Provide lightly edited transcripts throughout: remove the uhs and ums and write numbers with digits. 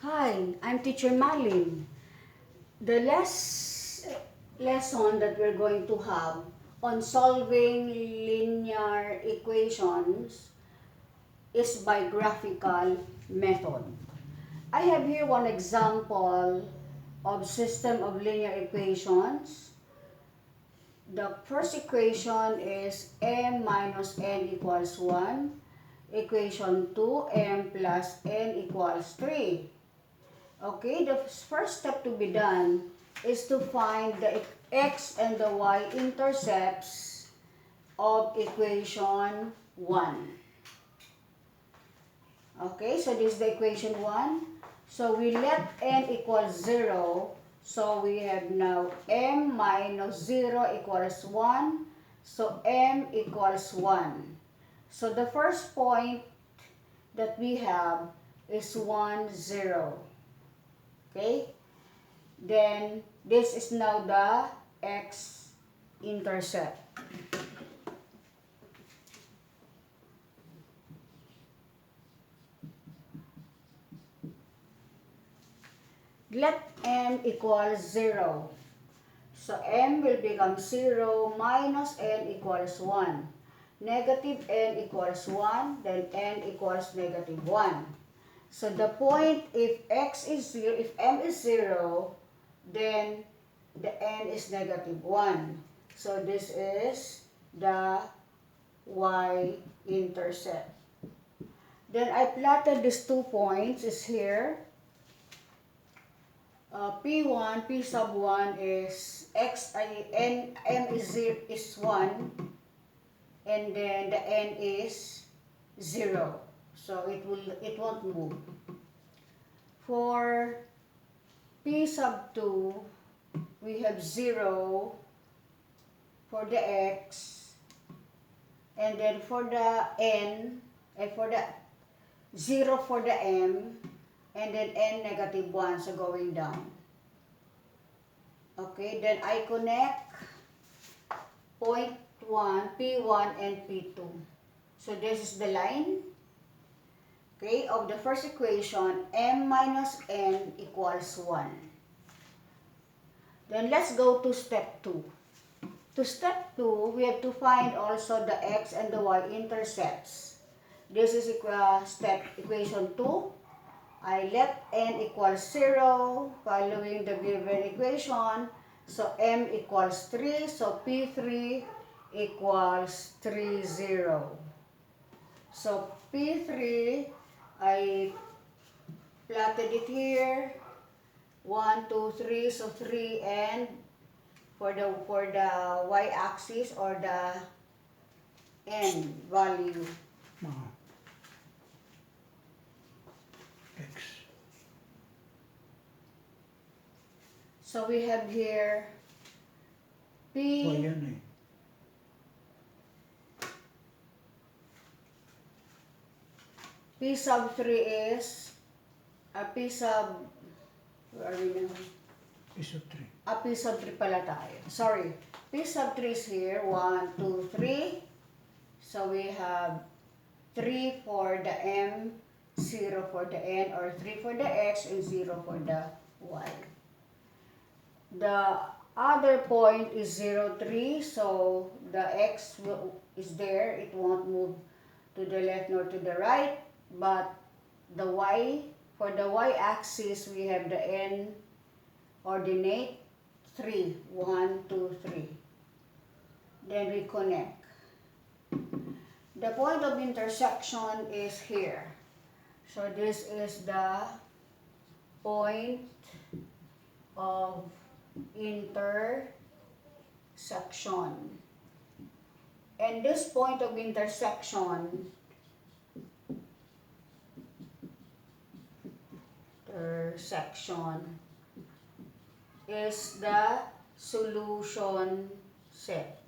Hi, I'm Teacher Malyn. The last lesson that we're going to have on solving linear equations is by graphical method. I have here one example of system of linear equations. The first equation is m minus n equals 1. Equation 2, m plus n equals 3. Okay, the first step to be done is to find the x and the y intercepts of equation 1. Okay, so this is the equation 1. So we let n equals 0. So we have now m minus 0 equals 1. So m equals 1. So the first point that we have is 1, 0. Okay? Then, this is now the x-intercept. Let m equals 0. So, m will become 0 minus n equals 1. Negative n equals 1, then n equals negative 1. So the point, if x is 0, if m is 0, then the n is negative 1. So this is the y-intercept. Then I plotted these 2 points is here. P1, P sub 1 is n, m is 0, is 1, and then the n is 0. So it won't move. For P sub 2, we have 0 for the x, and then for the n, and for the 0 for the m, and then n negative 1, so going down. Okay, then I connect point 1, P1 and P2. So this is the line. Okay, of the first equation, m minus n equals 1. Then let's go to step 2. To step 2, we have to find also the x and the y intercepts. This is equation 2. I let n equals 0 following the given equation. So m equals 3. So P3 equals 3, 0. So P3, I plotted it here. 1, 2, 3. So 3 and for the y-axis or the n value. X. So we have here P. Yan eh. P sub 3 is P sub, where are we now? P sub 3. P sub 3 pala tayo. Sorry. P sub 3 is here. 1, 2, 3. So we have 3 for the m, 0 for the n, or 3 for the x, and 0 for the y. The other point is 0, 3. So the x is there. It won't move to the left nor to the right. But the y, for the y-axis, we have the n ordinate 3. 1, 2, 3. Then we connect. The point of intersection is here. So this is the point of intersection. And this point of intersection is the solution set.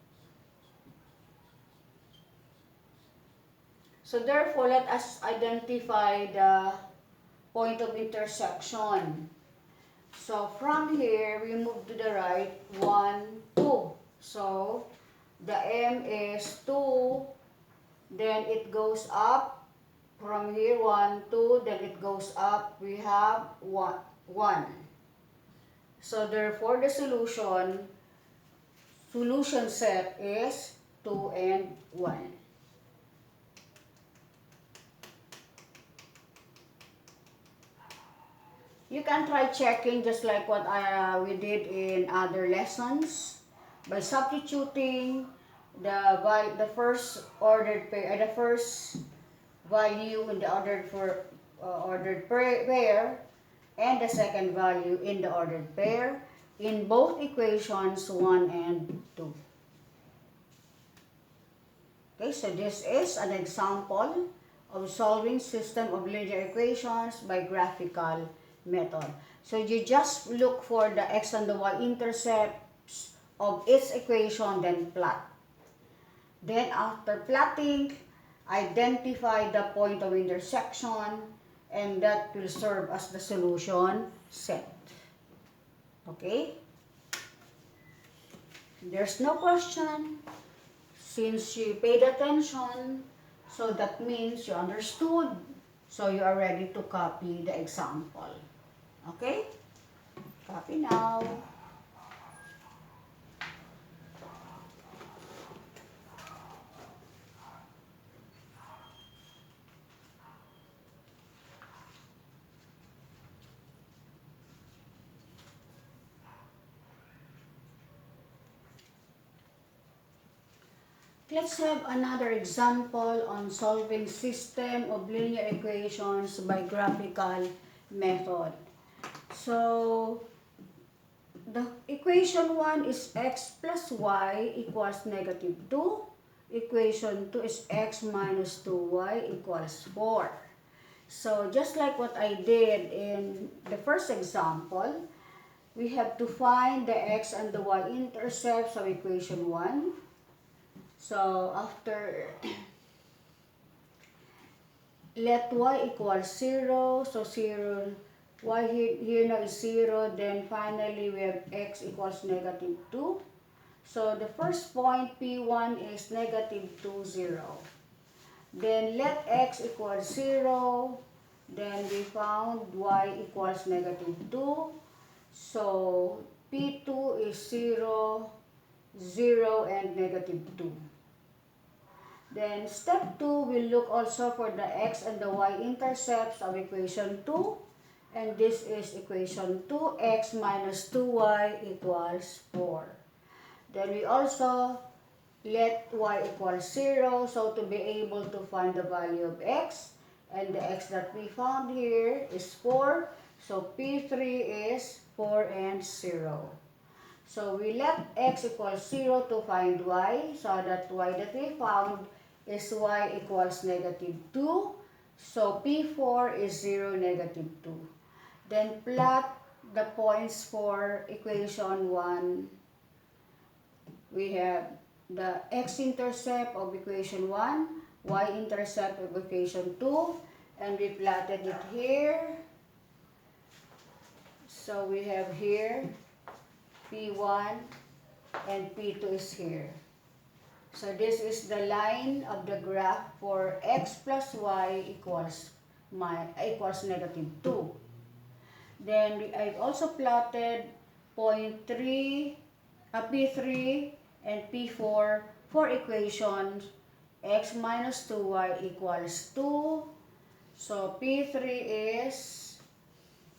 So therefore, let us identify the point of intersection. So from here, we move to the right, 1, 2. So the m is 2, then it goes up from here 1, 2, then it goes up, we have 1. So therefore the solution set is 2 and 1. You can try checking just like what we did in other lessons by substituting the first ordered pair, the first value in the ordered pair and the second value in the ordered pair in both equations 1 and 2. Okay, so this is an example of solving system of linear equations by graphical method. So you just look for the x and the y intercepts of each equation, then plot. Then after plotting, identify the point of intersection, and that will serve as the solution set. Okay? There's no question. Since you paid attention, so that means you understood. So you are ready to copy the example. Okay? Copy now. Let's have another example on solving system of linear equations by graphical method. So, the equation 1 is x plus y equals negative 2. Equation 2 is x minus 2y equals 4. So, just like what I did in the first example, we have to find the x and the y intercepts of equation 1. So, after let y equal 0, so 0, y here now is 0, then finally we have x equals negative 2. So, the first point P1 is negative 2, 0. Then let x equal 0, then we found y equals negative 2. So, P2 is 0, 0, and negative 2. Then step 2, we'll look also for the x and the y intercepts of equation 2. And this is equation 2, x minus 2y equals 4. Then we also let y equal 0, so to be able to find the value of x. And the x that we found here is 4. So P3 is 4 and 0. So we let x equals 0 to find y. So that y that we found is y equals negative 2. So P4 is 0, negative 2. Then plot the points for equation 1. We have the x-intercept of equation 1, y-intercept of equation 2, and we plotted it here. So we have here P1 and P2 is here. So this is the line of the graph for x plus y equals negative 2. Then I've also plotted point 3, P3 and P4 for equations x minus 2y equals 2. So P3 is,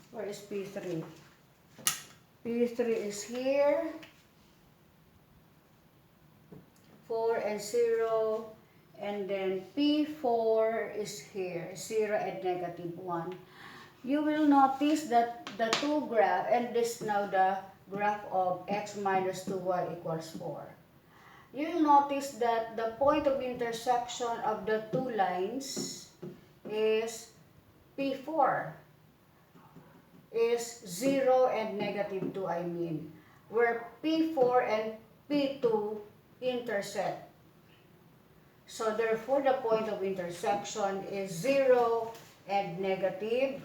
where is P3? P3 is here. 4 and 0, and then P4 is here, 0 and negative 1. You will notice that the two graph, and this now the graph of x minus 2y equals 4. You will notice that the point of intersection of the two lines is P4 is 0 and negative 2, I mean, where P4 and P2 intersect. So therefore the point of intersection is 0 and negative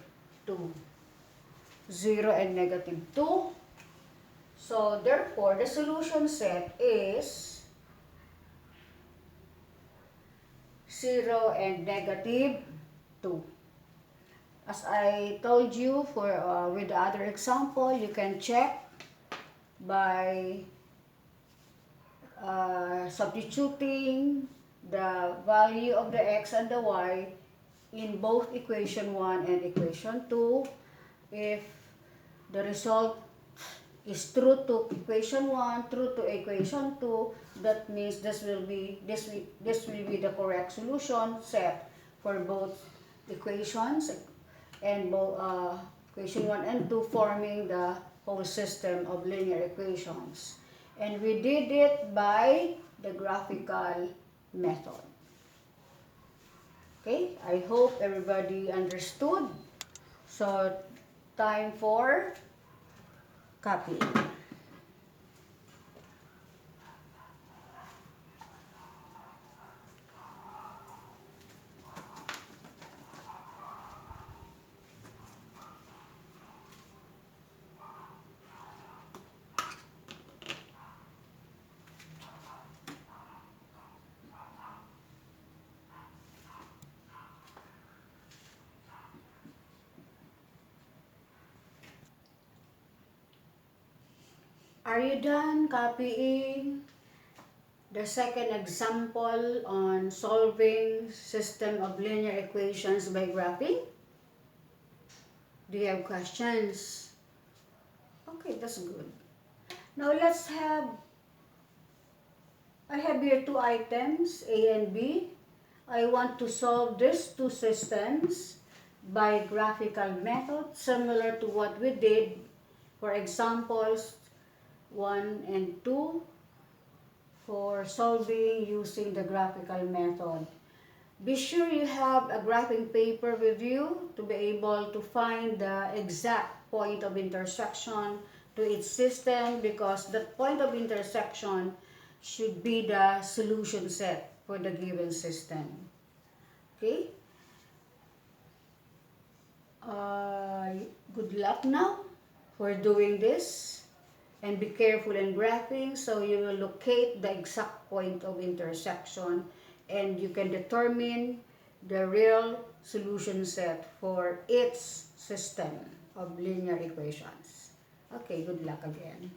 2. 0 and negative 2. So therefore the solution set is 0 and negative 2. As I told you with the other example, you can check by substituting the value of the x and the y in both equation 1 and equation 2. If the result is true to equation 1, true to equation 2, that means this will be the correct solution set for both equations and both equation 1 and 2, forming the whole system of linear equations. And we did it by the graphical method. Okay, I hope everybody understood. So, time for copying. Are you done copying the second example on solving system of linear equations by graphing? Do you have questions? Okay, that's good. Now I have here two items, A and B. I want to solve these two systems by graphical method, similar to what we did for examples 1 and 2 for solving using the graphical method. Be sure you have a graphing paper with you to be able to find the exact point of intersection to each system, because that point of intersection should be the solution set for the given system. Okay? Good luck now for doing this, and be careful in graphing so you will locate the exact point of intersection and you can determine the real solution set for each system of linear equations. Okay, good luck again.